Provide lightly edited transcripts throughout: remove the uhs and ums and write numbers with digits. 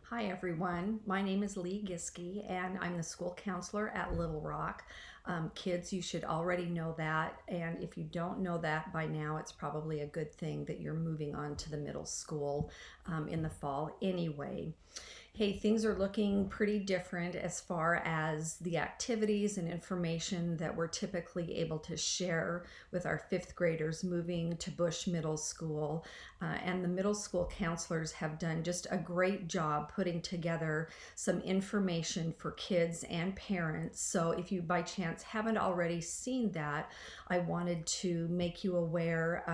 Hi everyone, my name is Lee Giske and I'm the school counselor at Little Rock. Kids, you should already know that, and if you don't know that by now, it's probably a good thing that you're moving on to the middle school in the fall anyway. Hey, things are looking pretty different as far as the activities and information that we're typically able to share with our fifth graders moving to Bush Middle School. And the middle school counselors have done just a great job putting together some information for kids and parents. So if you by chance haven't already seen that, I wanted to make you aware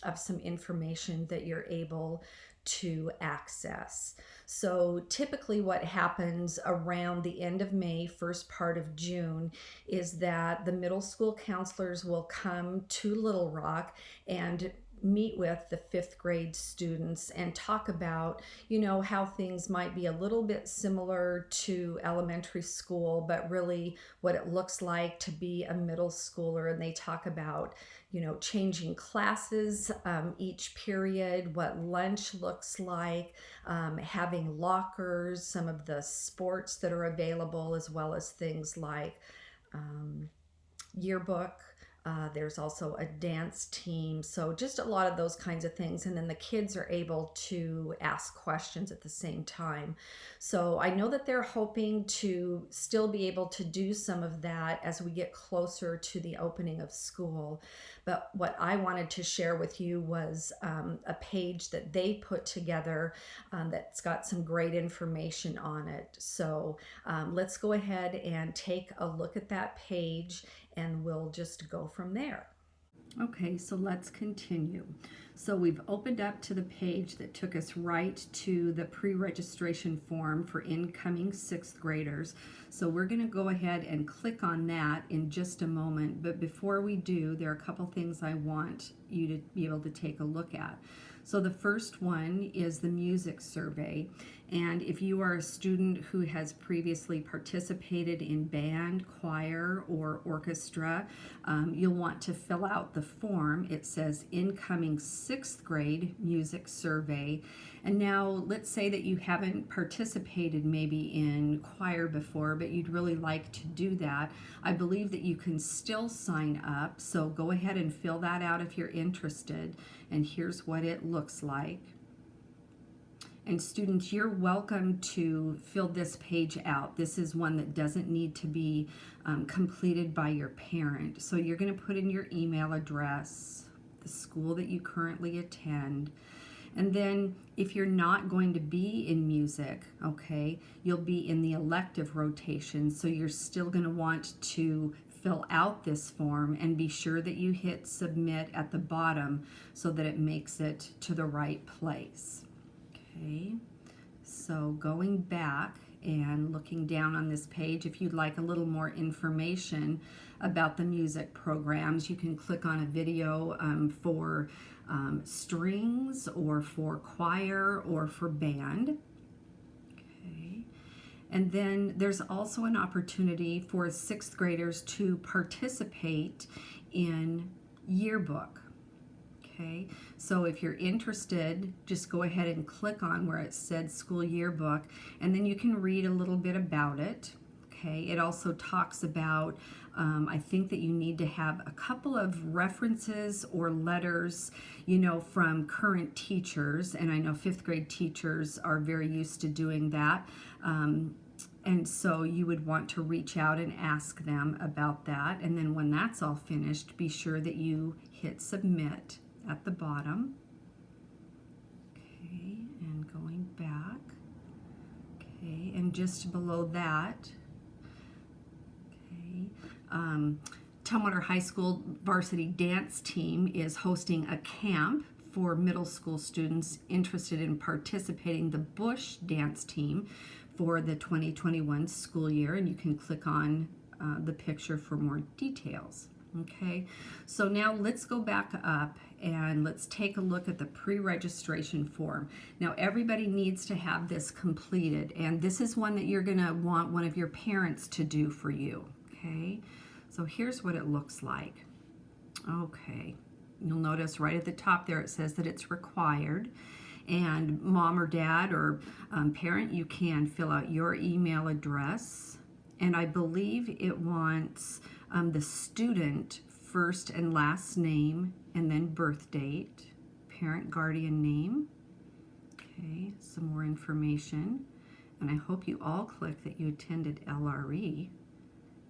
of some information that you're able to access. So typically what happens around the end of May, first part of June, is that the middle school counselors will come to Little Rock and meet with the fifth grade students and talk about, how things might be a little bit similar to elementary school, but really what it looks like to be a middle schooler. And they talk about, changing classes each period, what lunch looks like, having lockers, some of the sports that are available, as well as things like yearbook. There's also a dance team. So just a lot of those kinds of things. And then the kids are able to ask questions at the same time. So I know that they're hoping to still be able to do some of that as we get closer to the opening of school. But what I wanted to share with you was a page that they put together that's got some great information on it. So let's go ahead and take a look at that page and we'll just go from there. Okay, so let's continue. So we've opened up to the page that took us right to the pre-registration form for incoming sixth graders. So we're going to go ahead and click on that in just a moment. But before we do, there are a couple things I want you to be able to take a look at. So the first one is the music survey. And if you are a student who has previously participated in band, choir, or orchestra, you'll want to fill out the form. It says incoming sixth grade music survey. And now let's say that you haven't participated maybe in choir before, but you'd really like to do that. I believe that you can still sign up. So go ahead and fill that out if you're interested. And here's what it looks like. And students, you're welcome to fill this page out. This is one that doesn't need to be completed by your parent. So you're going to put in your email address, the school that you currently attend, and then if you're not going to be in music, okay, you'll be in the elective rotation. So you're still going to want to fill out this form and be sure that you hit submit at the bottom so that it makes it to the right place. Okay, so going back and looking down on this page, if you'd like a little more information about the music programs, you can click on a video for strings or for choir or for band. Okay, and then there's also an opportunity for sixth graders to participate in yearbook. Okay, so if you're interested, just go ahead and click on where it said school yearbook, and then you can read a little bit about it. Okay, it also talks about, I think that you need to have a couple of references or letters, from current teachers, and I know fifth grade teachers are very used to doing that. And so you would want to reach out and ask them about that. And then when that's all finished, be sure that you hit submit at the bottom. Okay, and going back. Okay, and just below that, okay, Tumwater High School varsity dance team is hosting a camp for middle school students interested in participating the Bush dance team for the 2021 school year, and you can click on the picture for more details. Okay, so now let's go back up and let's take a look at the pre-registration form. Now everybody needs to have this completed, and this is one that you're gonna want one of your parents to do for you. Okay, so here's what it looks like. Okay, you'll notice right at the top there it says that it's required. And mom or dad or parent, you can fill out your email address. And I believe it wants the student first and last name and then birth date, parent guardian name. Okay, some more information. And I hope you all click that you attended LRE.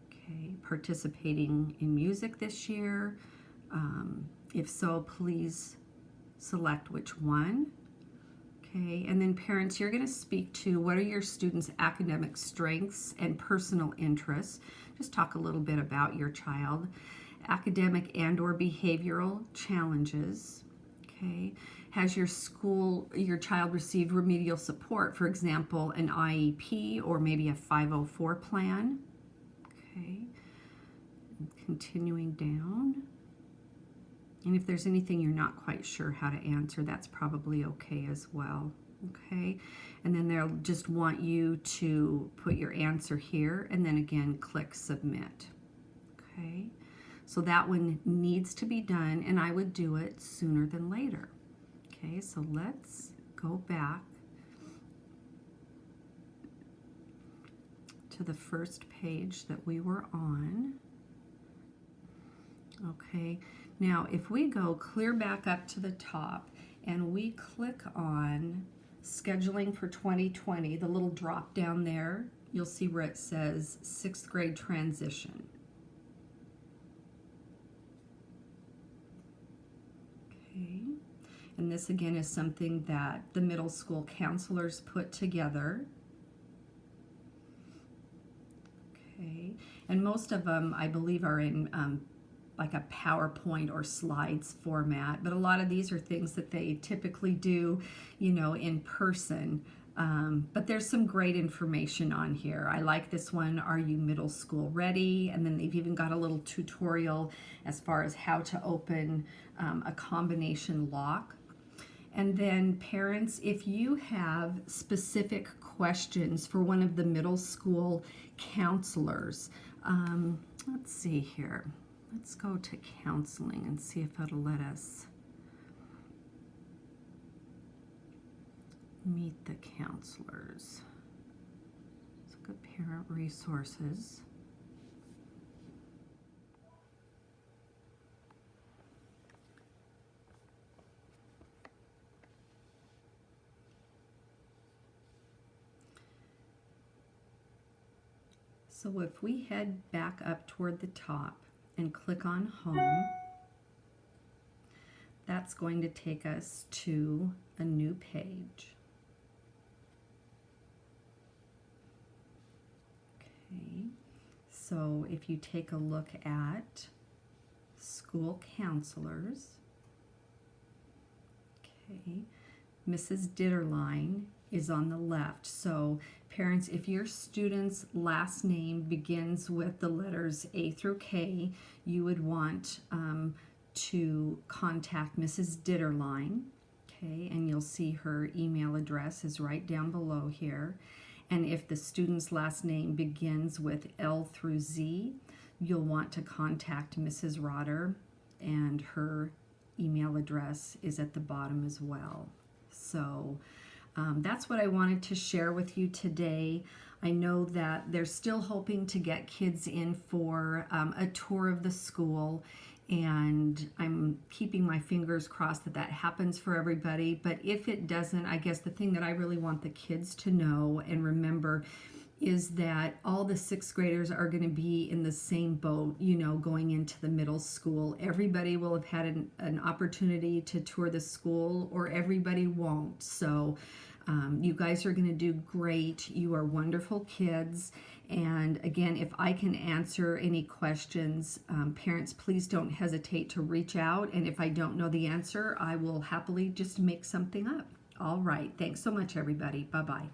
Okay, participating in music this year. If so, please select which one. Okay, and then parents, you're going to speak to what are your students' academic strengths and personal interests. Just talk a little bit about your child. Academic and or behavioral challenges. Okay, has your child received remedial support, for example, an IEP or maybe a 504 plan? Okay, continuing down. And if there's anything you're not quite sure how to answer, that's probably okay as well. Okay, and then they'll just want you to put your answer here and then again click submit. Okay, so that one needs to be done, and I would do it sooner than later. Okay, so let's go back to the first page that we were on. Okay, now if we go clear back up to the top and we click on scheduling for 2020, the little drop down there, you'll see where it says 6th grade transition. Okay, and this again is something that the middle school counselors put together. Okay, and most of them I believe are in like a PowerPoint or slides format, but a lot of these are things that they typically do, in person. But there's some great information on here. I like this one, Are You Middle School Ready? And then they've even got a little tutorial as far as how to open a combination lock. And then parents, if you have specific questions for one of the middle school counselors, let's see here. Let's go to counseling and see if it'll let us meet the counselors. Let's look at parent resources. So if we head back up toward the top and click on Home, that's going to take us to a new page. Okay, so if you take a look at school counselors, okay, Mrs. Ditterline is on the left. So parents, if your student's last name begins with the letters A through K, you would want to contact Mrs. Ditterline. Okay, and you'll see her email address is right down below here. And if the student's last name begins with L through Z, you'll want to contact Mrs. Rotter, and her email address is at the bottom as well. So that's what I wanted to share with you today. I know that they're still hoping to get kids in for a tour of the school, and I'm keeping my fingers crossed that that happens for everybody. But if it doesn't, I guess the thing that I really want the kids to know and remember is that all the 6th graders are going to be in the same boat, going into the middle school. Everybody will have had an opportunity to tour the school, or everybody won't. So you guys are going to do great. You are wonderful kids. And again, if I can answer any questions, parents, please don't hesitate to reach out. And if I don't know the answer, I will happily just make something up. All right. Thanks so much, everybody. Bye-bye.